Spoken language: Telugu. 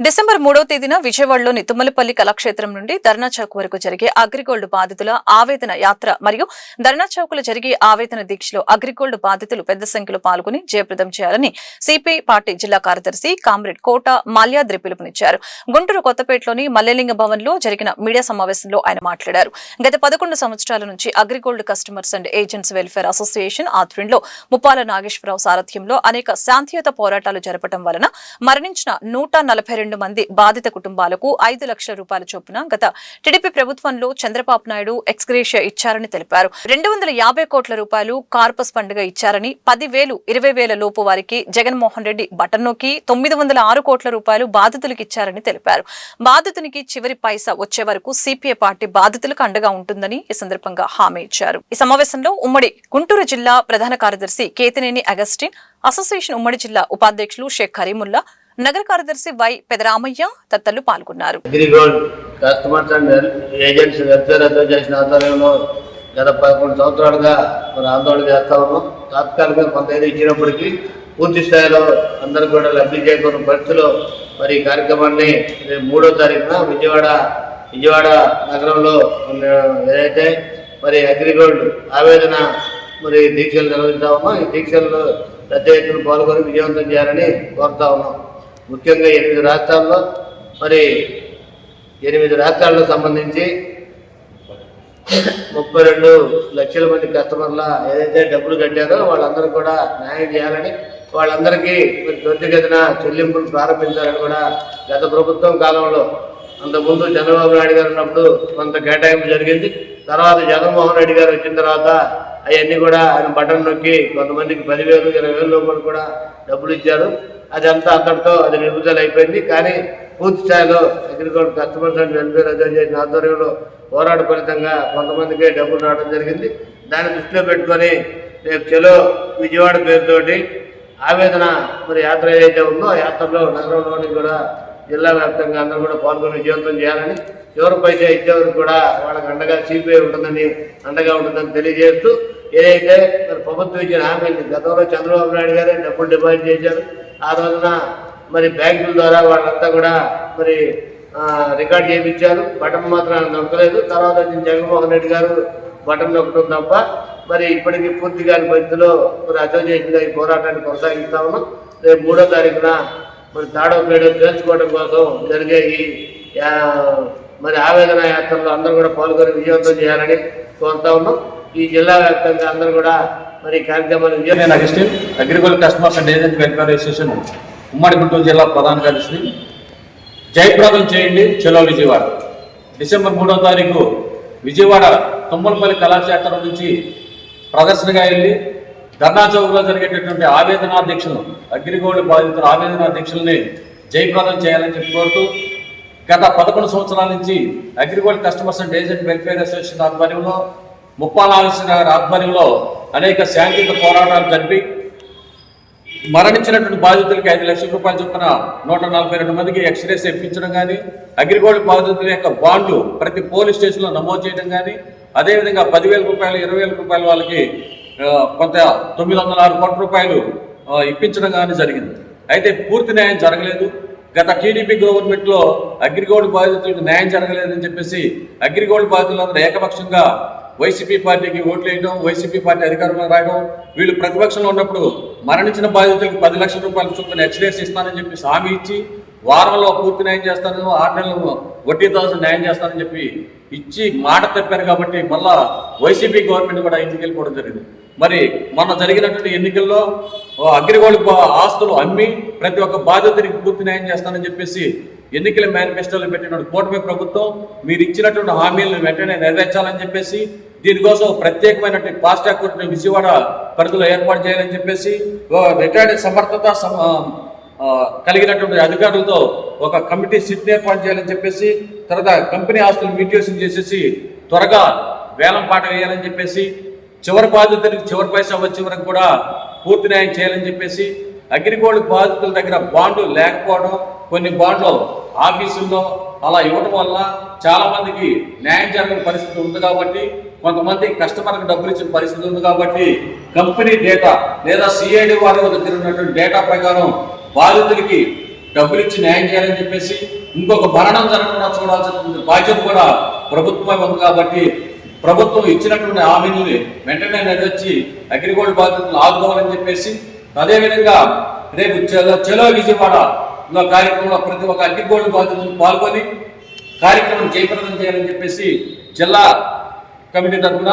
డిసెంబర్ 3వ తేదీన విజయవాడలోని తుమ్మలపల్లి కళాక్షేత్రం నుండి ధర్నా చౌక్ వరకు జరిగే అగ్రిగోల్డ్ బాధితుల ఆవేదన యాత్ర మరియు ధర్నా చౌక్ లో జరిగే ఆవేదన దీక్షలో అగ్రిగోల్డ్ బాధితులు పెద్ద సంఖ్యలో పాల్గొని జయప్రదం చేయాలని సిపిఐ పార్టీ జిల్లా కార్యదర్శి కామ్రేడ్ కోట మాల్యాద్రి పిలుపునిచ్చారు. గుంటూరు కొత్తపేటలోని మల్లెలింగ భవన్ లో జరిగిన మీడియా సమావేశంలో ఆయన మాట్లాడారు. గత 11 సంవత్సరాల నుంచి AgriGold customers and agents welfare association ఆధ్వర్యంలో ముప్పాల నాగేశ్వరరావు సారథ్యంలో అనేక శాంతియుత పోరాటాలు జరపడం వలన మరణించిన 142 మంది బాధిత కుటుంబాలకు 5 లక్షల రూపాయల చొప్పున గత టీడీపీ ప్రభుత్వంలో చంద్రబాబు నాయుడు ఎక్స్గ్రేషియా ఇచ్చారని తెలిపారు. 250 కోట్ల రూపాయలు కార్పస్ పండుగ ఇచ్చారని 10,000 20,000 లోపు వారికి జగన్మోహన్ రెడ్డి బటన్ నొక్కి 906 కోట్ల రూపాయలు బాధితులకు ఇచ్చారని తెలిపారు. బాధితునికి చివరి పైసా వచ్చే వరకు సిపిఐ పార్టీ బాధితులకు అండగా ఉంటుందని ఈ సందర్భంగా హామీ ఇచ్చారు. ఈ సమావేశంలో ఉమ్మడి గుంటూరు జిల్లా ప్రధాన కార్యదర్శి కేతినేని అగస్టిన్, అసోసియేషన్ ఉమ్మడి జిల్లా ఉపాధ్యక్షులు షేక్ కరీముల్లా, నగర కార్యదర్శి వై పెదరామయ్య తదితరులు పాల్గొన్నారు. AgriGold customers and agents welfare association ఆధ్వర్యంలో గత 11 సంవత్సరాలుగా మనం ఆందోళన చేస్తా ఉన్నాం. తాత్కాలికంగా కొంత ఏదో ఇచ్చినప్పటికీ పూర్తి స్థాయిలో అందరూ కూడా లబ్ధి చేకూరిన పరిస్థితిలో మరి ఈ కార్యక్రమాన్ని 3వ తారీఖున విజయవాడ నగరంలో ఏదైతే మరి అగ్రిగోల్డ్ ఆవేదన మరి దీక్షలు నిర్వహిస్తా ఉన్నాం. ఈ దీక్షల్లో పెద్ద ఎత్తున పాల్గొని విజయవంతం చేయాలని కోరుతా ఉన్నాం. ముఖ్యంగా 8 రాష్ట్రాల్లో మరి 8 రాష్ట్రాలకు సంబంధించి 32 లక్షల మంది కస్టమర్ల ఏదైతే డబ్బులు కట్టారో వాళ్ళందరూ కూడా న్యాయం చేయాలని, వాళ్ళందరికీ మరి త్వరితగతిన చెల్లింపులు ప్రారంభించాలని కూడా గత ప్రభుత్వం కాలంలో అంతకుముందు చంద్రబాబు నాయుడు గారు ఉన్నప్పుడు కొంత కేటాయింపు జరిగింది. తర్వాత జగన్మోహన్ రెడ్డి గారు వచ్చిన తర్వాత అవన్నీ కూడా ఆయన బటన్ నొక్కి కొంతమందికి 10,000 20,000 లోపల కూడా డబ్బులు ఇచ్చారు. అదంతా అక్కడితో అది నిలుపుదల అయిపోయింది. కానీ పూర్తి స్థాయిలో AgriGold customers and welfare association ఆధ్వర్యంలో పోరాట ఫలితంగా కొంతమందికే డబ్బులు రావడం జరిగింది. దాన్ని దృష్టిలో పెట్టుకొని రేపు చలో విజయవాడ పేరుతోటి ఆవేదన మరి యాత్ర ఏదైతే ఉందో ఆ యాత్రలో నగరంలోని కూడా జిల్లా వ్యాప్తంగా అందరూ కూడా పాల్గొని విజయవంతం చేయాలని, చివరి పైసా ఇచ్చేవరకు కూడా వాళ్ళకి అండగా సిపిఐ అండగా ఉంటుందని తెలియజేస్తూ, ఏదైతే మరి ప్రభుత్వం ఇచ్చిన హామీని గతంలో చంద్రబాబు నాయుడు గారే డబ్బులు డిపాజిట్ చేశారు. ఆ రోజున మరి బ్యాంకుల ద్వారా వాళ్ళంతా కూడా మరి రికార్డ్ చేయించారు. బటన్ మాత్రం నొక్కలేదు. తర్వాత జగన్మోహన్ రెడ్డి గారు బటన్ నొక్కడం తప్ప మరి ఇప్పటికీ పూర్తిగా పరిస్థితిలో మరి అసోసియేషన్గా ఈ పోరాటాన్ని కొనసాగిస్తా ఉన్నాం. రేపు 3వ తారీఖున మరి తాడో పేడో తెలుసుకోవడం కోసం జరిగే ఈ మరి ఆవేదన యాత్రలో అందరూ కూడా పాల్గొని విజయవంతం చేయాలని కోరుతా ఉన్నాం. ఈ జిల్లా వ్యాప్తంగా అందరూ కూడా మరి కార్యక్రమాలు AgriGold customers and agent welfare association ఉమ్మడి గుంటూరు జిల్లా ప్రధాన కార్యదర్శి. జయప్రదం చేయండి చలో విజయవాడ. డిసెంబర్ 3వ తారీఖు విజయవాడ తుమ్మలపల్లి కళాక్షేత్రం నుంచి ప్రదర్శనగా వెళ్ళి ధర్నా చౌక్లో జరిగేటటువంటి ఆవేదన దీక్షలు, అగ్రిగోల్డ్ బాధితుల ఆవేదన దీక్షల్ని జయప్రదం చేయాలని చెప్పి కోరుతూ, గత 11 సంవత్సరాల నుంచి AgriGold customers and agent welfare association ఆధ్వర్యంలో ముప్పాల నాగేశ్వరరావు ఆధ్వర్యంలో అనేక శాంతియుత పోరాటాలు జరిపి మరణించినటువంటి బాధితులకి 5 లక్షల రూపాయల చొప్పున 142 మందికి ఎక్స్రేస్ ఇప్పించడం కానీ, అగ్రిగోల్డ్ బాధితుల యొక్క బాండ్లు ప్రతి పోలీస్ స్టేషన్లో నమోదు చేయడం కానీ, అదేవిధంగా 10,000 రూపాయలు 20,000 రూపాయలు వాళ్ళకి కొంత 906 కోట్ల రూపాయలు ఇప్పించడం కానీ జరిగింది. అయితే పూర్తి న్యాయం జరగలేదు. గత టీడీపీ గవర్నమెంట్లో అగ్రిగోల్డ్ బాధితులకు న్యాయం జరగలేదని చెప్పేసి అగ్రిగోల్డ్ బాధితులందరూ ఏకపక్షంగా వైసీపీ పార్టీకి ఓట్లు వేయడం, వైసీపీ పార్టీ అధికారంలో రావడం, వీళ్ళు ప్రతిపక్షంలో ఉన్నప్పుడు మరణించిన బాధితులకు 10 లక్షల రూపాయల చొప్పున ఎక్స్రేస్ ఇస్తానని చెప్పి హామీ ఇచ్చి, వారంలో పూర్తి న్యాయం చేస్తాను, 6 నెలలు వడ్డీతో న్యాయం చేస్తానని చెప్పి ఇచ్చి మాట తప్పారు. కాబట్టి మళ్ళా వైసీపీ గవర్నమెంట్ కూడా ఇంటికి వెళ్ళిపోవడం జరిగింది. మరి మొన్న జరిగినటువంటి ఎన్నికల్లో అగ్రిగోల్డ్ ఆస్తులు అమ్మి ప్రతి ఒక్క బాధితుడికి పూర్తి న్యాయం చేస్తానని చెప్పేసి ఎన్నికల మేనిఫెస్టోలో పెట్టినటువంటి కూటమి ప్రభుత్వం మీరు ఇచ్చినటువంటి హామీలను వెంటనే నెరవేర్చాలని చెప్పేసి, దీనికోసం ప్రత్యేకమైనటువంటి ఫాస్ట్ ట్రాక్ కోర్టుని విజయవాడ పరిధిలో ఏర్పాటు చేయాలని చెప్పేసి, రిటైర్డ్ సమర్థత కలిగినటువంటి అధికారులతో ఒక కమిటీ సిట్ని ఏర్పాటు చేయాలని చెప్పేసి, తర్వాత కంపెనీ ఆస్తులు మ్యూటేషన్ చేసేసి త్వరగా వేలం పాట వేయాలని చెప్పేసి, చివరి బాధితుడికి చివరి పైసా వచ్చే వరకు కూడా పూర్తి న్యాయం చేయాలని చెప్పేసి, అగ్రిగోల్డ్ బాధితుల దగ్గర బాండ్లు లేకపోవడం, కొన్ని బాండ్లు ఆఫీసుల్లో అలా ఇవ్వడం వల్ల చాలా మందికి న్యాయం జరగని పరిస్థితి ఉంది. కాబట్టి కొంతమంది కస్టమర్కి డబ్బులు ఇచ్చిన పరిస్థితి ఉంది. కాబట్టి కంపెనీ డేటా లేదా సిఐడి వారి దగ్గర ఉన్నటువంటి డేటా ప్రకారం బాధితులకి డబ్బులు ఇచ్చి న్యాయం చేయాలని చెప్పేసి ఇంకొక మరణం జరగకుండా చూడాల్సిన బాధ్యత కూడా ప్రభుత్వమే ఉంది. కాబట్టి ప్రభుత్వం ఇచ్చినటువంటి హామీలని వెంటనే నెరవేర్చి అగ్రిగోల్డ్ బాధితులను ఆదుకోవాలని చెప్పేసి, అదేవిధంగా రేపు చలో విజయవాడ కార్యక్రమంలో ప్రతి ఒక్క అగ్రిగోల్డ్ బాధితులు పాల్గొని కార్యక్రమం జయప్రదం చేయాలని చెప్పేసి జిల్లా కమిటీ తరఫున